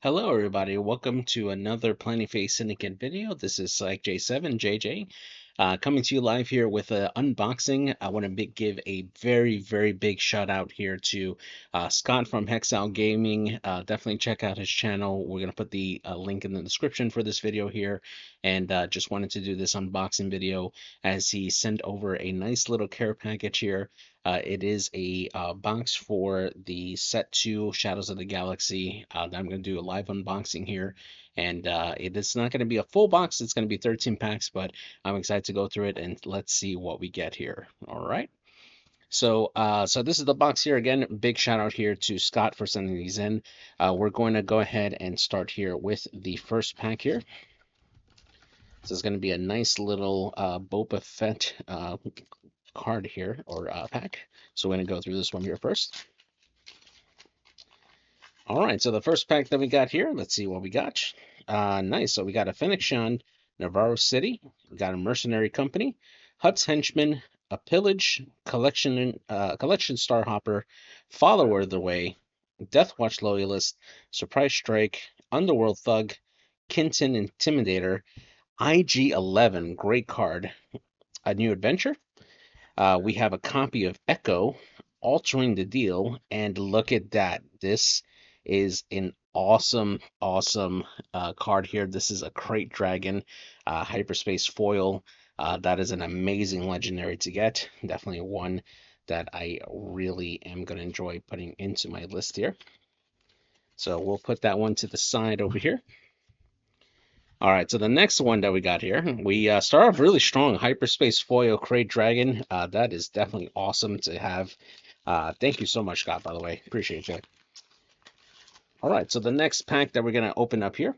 Hello, everybody. Welcome to another Planning Phase Syndicate video. This is Psych J7 JJ coming to you live here with an unboxing. I want to give a very big shout out here to Scott from Hexal Gaming. Definitely check out his channel. We're going to put the link in the description for this video here. And just wanted to do this unboxing video as he sent over a nice little care package here. It is a box for the Set 2 Shadows of the Galaxy that I'm going to do a live unboxing here. And it is not going to be a full box, it's going to be 13 packs, but I'm excited to go through it and let's see what we get here. All right. So this is the box here again. Big shout out here to Scott for sending these in. We're going to go ahead and start here with the first pack here. This is going to be a nice little Boba Fett card here, or pack. So we're going to go through this one here first. All right, so the first pack that we got here, let's see what we got. Nice. So we got a Fenixon, Navarro City. We got a Mercenary Company, Hutt's Henchman, a Pillage, Collection Starhopper, Follower of the Way, Deathwatch Loyalist, Surprise Strike, Underworld Thug, Kinton Intimidator, IG-11, great card, a new adventure. We have a copy of Echo, Altering the Deal, and look at that. This is an awesome card here. This is a Crate Dragon Hyperspace Foil. That is an amazing legendary to get. Definitely one that I really am going to enjoy putting into my list here. So we'll put that one to the side over here. All right, so the next one that we got here, we start off really strong. Hyperspace Foil Crate Dragon. That is definitely awesome to have. Thank you so much, Scott, by the way. Appreciate you. All right, so the next pack that we're going to open up here.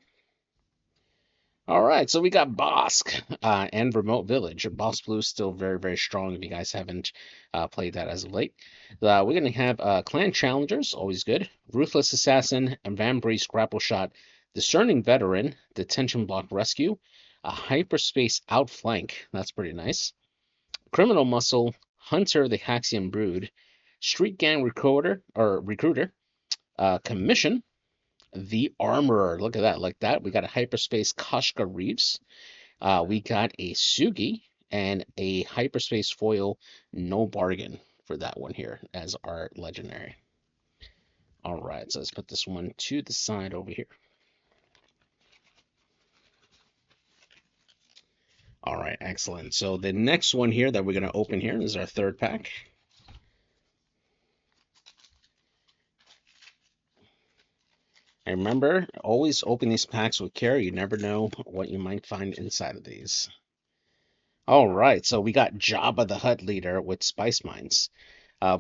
All right, so we got Bosk and Remote Village. Boss Blue is still very strong if you guys haven't played that as of late. We're going to have Clan Challengers, always good. Ruthless Assassin, and Van Breeze Grapple Shot. Discerning Veteran, Detention Block Rescue, a Hyperspace Outflank, that's pretty nice. Criminal Muscle, Hunter the Haxian Brood, Street Gang Recruiter, Commission, the Armorer, look at that, like that. We got a Hyperspace Kashka Reeves, we got a Sugi, and a Hyperspace Foil No Bargain for that one here as our legendary. All right, so let's put this one to the side over here. All right, excellent. So the next one here that we're going to open here is our third pack. And remember, always open these packs with care. You never know what you might find inside of these. All right, so we got Jabba the Hutt Leader with Spice Mines.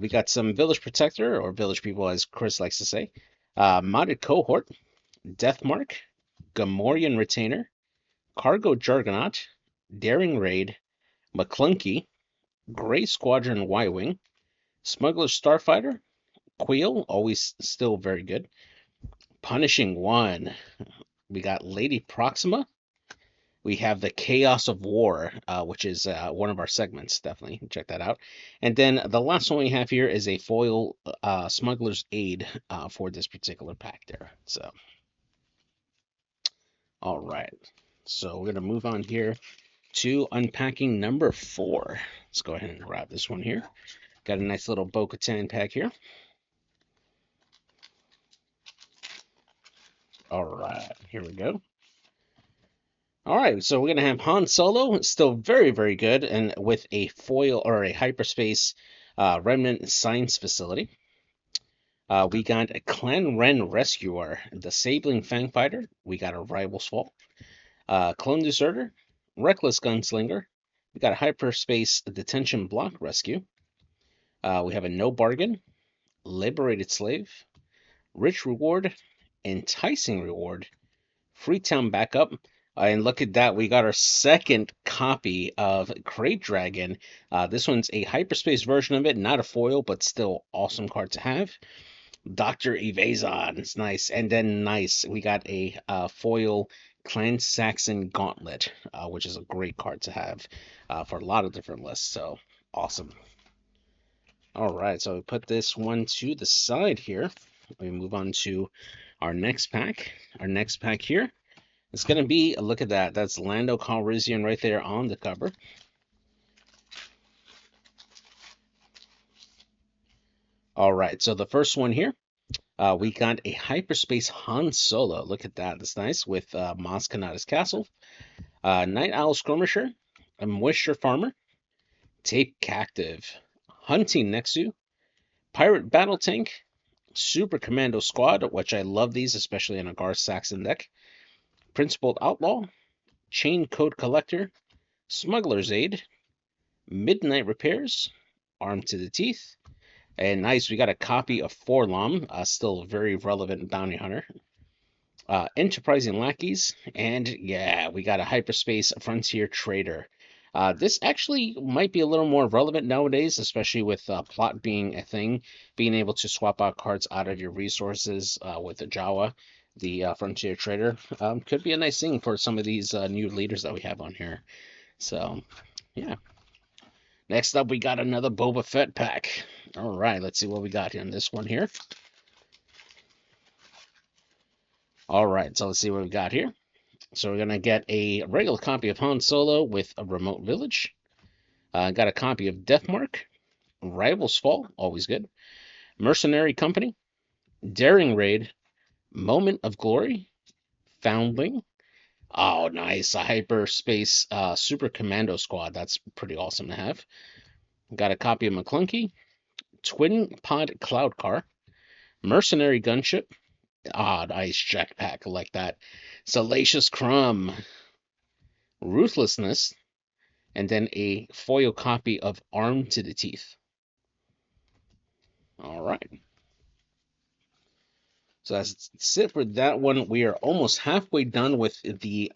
We got some Village Protector, or Village People as Chris likes to say. Modded Cohort, Deathmark, Gamorrean Retainer, Cargo Juggernaut, Daring Raid, McClunky, Gray Squadron Y-Wing, Smuggler Starfighter, Queel, always still very good. Punishing One. We got Lady Proxima. We have the Chaos of War, which is one of our segments. Definitely check that out. And then the last one we have here is a foil Smuggler's Aid for this particular pack there. So, all right. So we're going to move on here to unpacking number 4. Let's go ahead and grab this one here. Got a nice little Bo-Katan pack here. All right, here we go. All right, so we're gonna have Han Solo, still very good, and with a foil or a hyperspace remnant science facility. We got a Clan Ren Rescuer, the Sabling Fangfighter. We got a Rival's Fall, Clone Deserter, Reckless Gunslinger. We got a Hyperspace Detention Block Rescue. We have a No Bargain, Liberated Slave, Rich Reward, Enticing Reward, Freetown Backup, and look at that, we got our second copy of Crate Dragon. This one's a hyperspace version of it, not a foil, but still awesome card to have. Dr. Evazon, it's nice. And then nice, we got a foil Clan Saxon Gauntlet, which is a great card to have for a lot of different lists, so awesome. All right, so we put this one to the side here. We move on to Our next pack. Our next pack here. It's gonna be, look at that. That's Lando Calrissian right there on the cover. All right, so the first one here, we got a hyperspace Han Solo. Look at that. That's nice with Maz Kanata's castle. Night Owl Skirmisher, a Moisture Farmer, Tape Captive, Hunting Nexu, Pirate Battle Tank, Super Commando Squad, which I love these, especially in a Gar Saxon deck, Principled Outlaw, Chain Code Collector, Smuggler's Aid, Midnight Repairs, Armed to the Teeth, and nice, we got a copy of Forlom, still a very relevant bounty hunter. Enterprising Lackeys, and yeah, we got a Hyperspace Frontier Trader. This actually might be a little more relevant nowadays, especially with plot being a thing. Being able to swap out cards out of your resources with the Jawa, the Frontier Trader, could be a nice thing for some of these new leaders that we have on here. So, yeah. Next up, we got another Boba Fett pack. All right, let's see what we got in this one here. All right, so let's see what we got here. So we're gonna get a regular copy of Han Solo with a Remote Village. Got a copy of Deathmark, Rivals Fall, always good. Mercenary Company, Daring Raid, Moment of Glory, Foundling. Oh, nice. A Hyperspace Super Commando Squad. That's pretty awesome to have. Got a copy of McClunky, Twin Pod Cloud Car, Mercenary Gunship. Ah, nice Jackpack. I like that. Salacious Crumb, Ruthlessness, and then a foil copy of Armed to the Teeth. All right. So that's it for that one. We are almost halfway done with the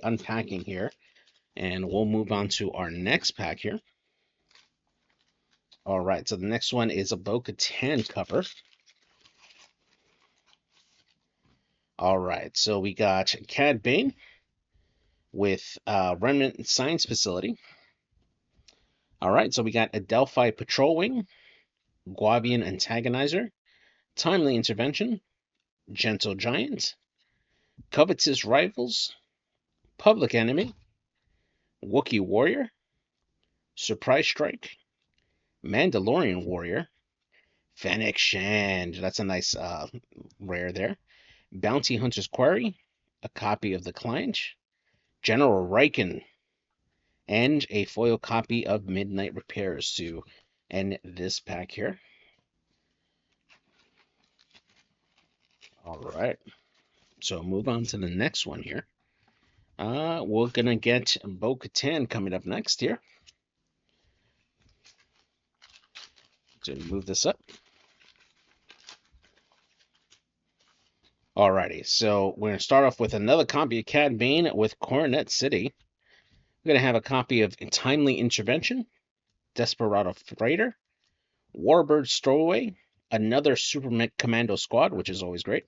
unpacking here, and we'll move on to our next pack here. All right, so the next one is a Bo-Katan cover. All right, so we got Cad Bane with Remnant Science Facility. All right, so we got Adelphi Patrol Wing, Guavian Antagonizer, Timely Intervention, Gentle Giant, Covetous Rivals, Public Enemy, Wookiee Warrior, Surprise Strike, Mandalorian Warrior, Fennec Shand. That's a nice rare there. Bounty Hunter's Quarry, a copy of the Client, General Riken, and a foil copy of Midnight Repairs to end this pack here. All right. So move on to the next one here. We're gonna get Bo-Katan coming up next here. So move this up. Alrighty, so we're gonna start off with another copy of Cad Bane with Coronet City. We're gonna have a copy of Timely Intervention, Desperado Freighter, Warbird Stowaway, another Super Commando Squad, which is always great,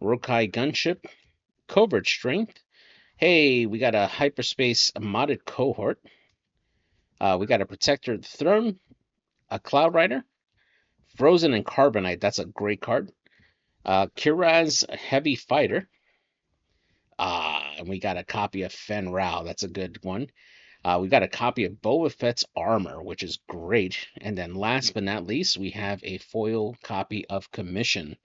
Rokai Gunship, Covert Strength. Hey, we got a Hyperspace modded cohort. We got a Protector of the Throne, a Cloud Rider, Frozen and Carbonite. That's a great card. Kiraz Heavy Fighter. And we got a copy of Fen Rao. That's a good one. We got a copy of Boba Fett's Armor, which is great. And then last but not least, we have a foil copy of Commission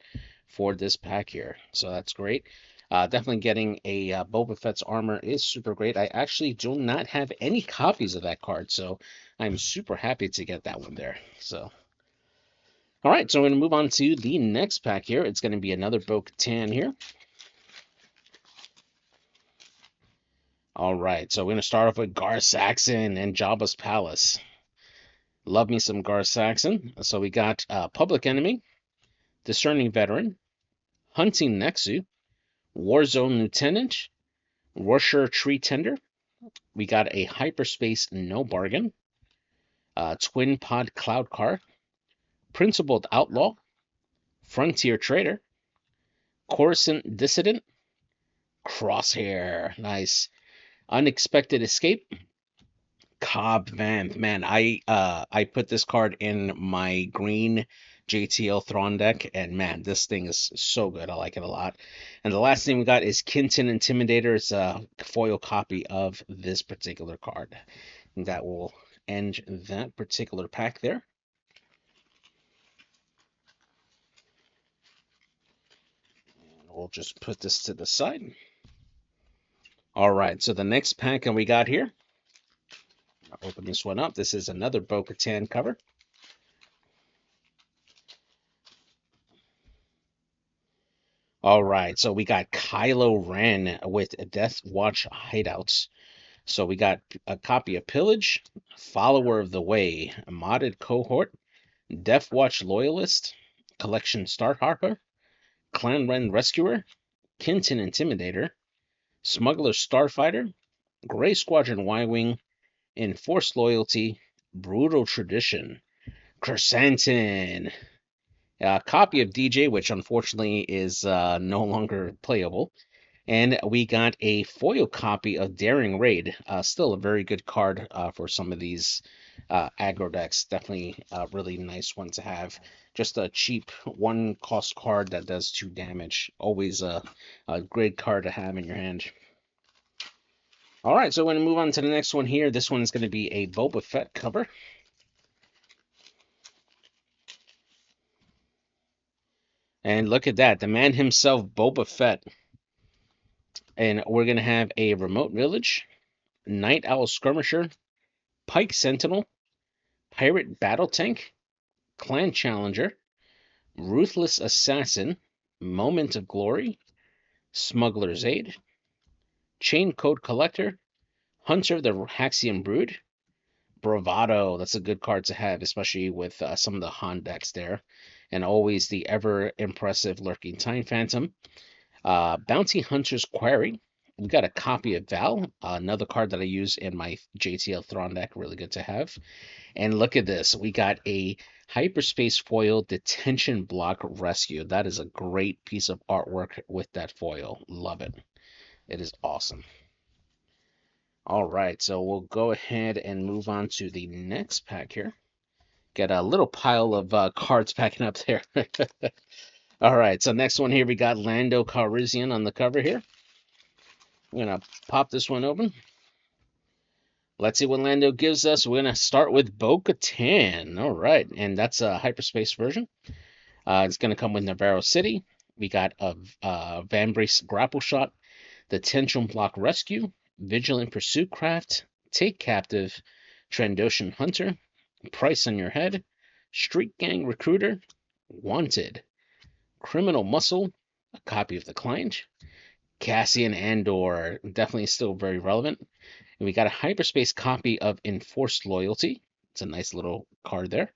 for this pack here. So that's great. Definitely getting a Boba Fett's Armor is super great. I actually do not have any copies of that card, so I'm super happy to get that one there. So, all right, so we're going to move on to the next pack here. It's going to be another Bo-Katan here. All right, so we're going to start off with Gar Saxon and Jabba's Palace. Love me some Gar Saxon. So we got Public Enemy, Discerning Veteran, Hunting Nexu, Warzone Lieutenant, Rorschach Tree Tender. We got a Hyperspace No Bargain, Twin Pod Cloud Car, Principled Outlaw, Frontier Trader, Coruscant Dissident, Crosshair, nice, Unexpected Escape, Cobb Vanth. Man, I put this card in my green JTL Thrawn deck, and man, this thing is so good. I like it a lot. And the last thing we got is Kinton Intimidator. It's a foil copy of this particular card. And that will end that particular pack there. And we'll just put this to the side. All right, so the next pack that we got here, I'll open this one up. This is another Bo-Katan cover. All right, so we got Kylo Ren with Death Watch Hideouts. So we got a copy of Pillage, Follower of the Way, a modded cohort, Death Watch Loyalist, Collection Star Harper, Clan Ren Rescuer, Kinton Intimidator, Smuggler Starfighter, Gray Squadron Y-Wing, Enforced Loyalty, Brutal Tradition, Chrysanthemum, a copy of DJ, which unfortunately is no longer playable. And we got a foil copy of Daring Raid. Still a very good card for some of these aggro decks. Definitely a really nice one to have. Just a cheap one cost card that does 2 damage. Always a great card to have in your hand. All right, so we're going to move on to the next one here. This one is going to be a Boba Fett cover. And look at that, the man himself, Boba Fett. And we're going to have a Remote Village, Night Owl Skirmisher, Pike Sentinel, Pirate Battle Tank, Clan Challenger, Ruthless Assassin, Moment of Glory, Smuggler's Aid, Chain Code Collector, Hunter of the Haxian Brood, Bravado. That's a good card to have, especially with some of the Han decks there. And always the ever impressive Lurking Time Phantom. Bounty Hunter's Quarry. We got a copy of Val, another card that I use in my JTL Thrawn deck. Really good to have. And look at this. We got a Hyperspace Foil Detention Block Rescue. That is a great piece of artwork with that foil. Love it. It is awesome. All right, so we'll go ahead and move on to the next pack here. Get a little pile of cards packing up there. All right, so next one here, we got Lando Calrissian on the cover here. I'm going to pop this one open. Let's see what Lando gives us. We're going to start with Bo-Katan. All right, and that's a hyperspace version. It's going to come with Navarro City. We got a Vambrace Grapple Shot, the Tension Block Rescue, Vigilant Pursuit Craft, Take Captive, Trandoshan Hunter, Price on Your Head, Street Gang Recruiter, Wanted, Criminal Muscle, a copy of the Client, Cassian Andor, definitely still very relevant. And we got a hyperspace copy of Enforced Loyalty. It's a nice little card there.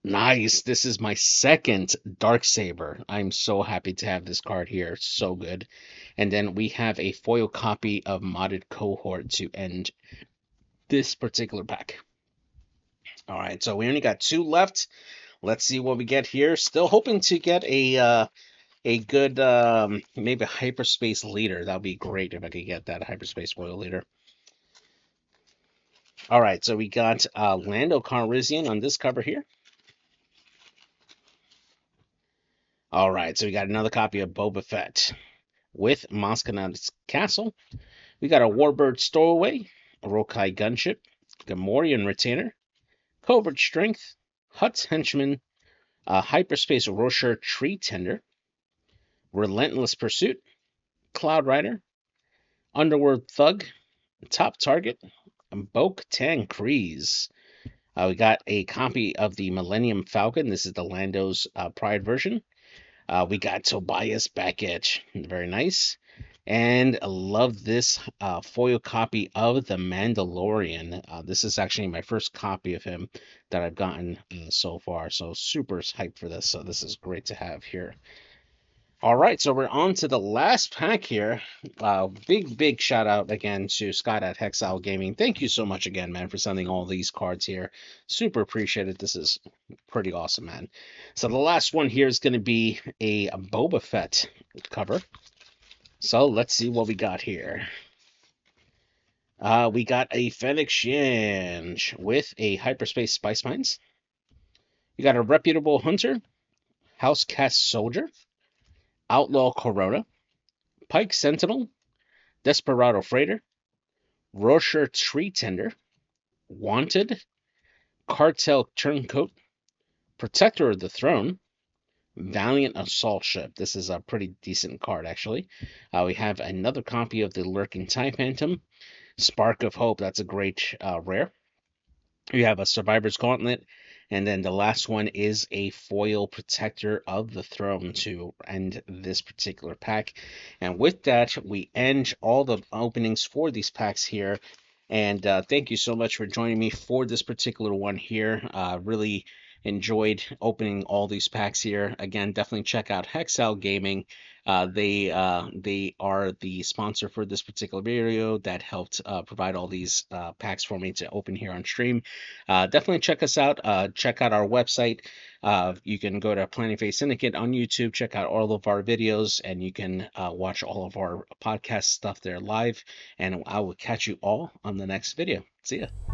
Nice. This is my second Darksaber. I'm so happy to have this card here. So good. And then we have a foil copy of Modded Cohort to end this particular pack. All right, so we only got 2 left. Let's see what we get here. Still hoping to get a good maybe a hyperspace leader. That would be great if I could get that hyperspace foil leader. All right, so we got Lando Calrissian on this cover here. All right, so we got another copy of Boba Fett with Moscana's Castle. We got a Warbird Stowaway, a Rokai Gunship, Gamorrean Retainer, Covert Strength, Hutt's Henchman, Hyperspace Rocher Tree Tender, Relentless Pursuit, Cloud Rider, Underworld Thug, Top Target, and Bo-Katan Kryze. We got a copy of the Millennium Falcon. This is the Lando's Pride version. We got Tobias Beckett. Very nice. And I love this foil copy of The Mandalorian. This is actually my first copy of him that I've gotten so far. So super hyped for this. So this is great to have here. All right, so we're on to the last pack here. Big shout out again to Scott at Hexile Gaming. Thank you so much again, man, for sending all these cards here. Super appreciate it. This is pretty awesome, man. So the last one here is going to be a Boba Fett cover. So let's see what we got here. We got a Fennec Shinj with a Hyperspace Spice Mines. We got a Reputable Hunter, House Cast Soldier, Outlaw Corona, Pike Sentinel, Desperado Freighter, Rorschach Tree Tender, Wanted, Cartel Turncoat, Protector of the Throne, Valiant Assault Ship. This is a pretty decent card, actually. We have another copy of the Lurking Tie Phantom, Spark of Hope. That's a great rare. You have a Survivor's Gauntlet, and then the last one is a foil Protector of the Throne to end this particular pack. And with that, we end all the openings for these packs here. And thank you so much for joining me for this particular one here. Really enjoyed opening all these packs here. Again, definitely check out Hexal Gaming. They are the sponsor for this particular video that helped provide all these packs for me to open here on stream. Definitely check us out. Check out our website. You can go to Planning Phase Syndicate on YouTube, check out all of our videos, and you can watch all of our podcast stuff there live. And I will catch you all on the next video. See ya.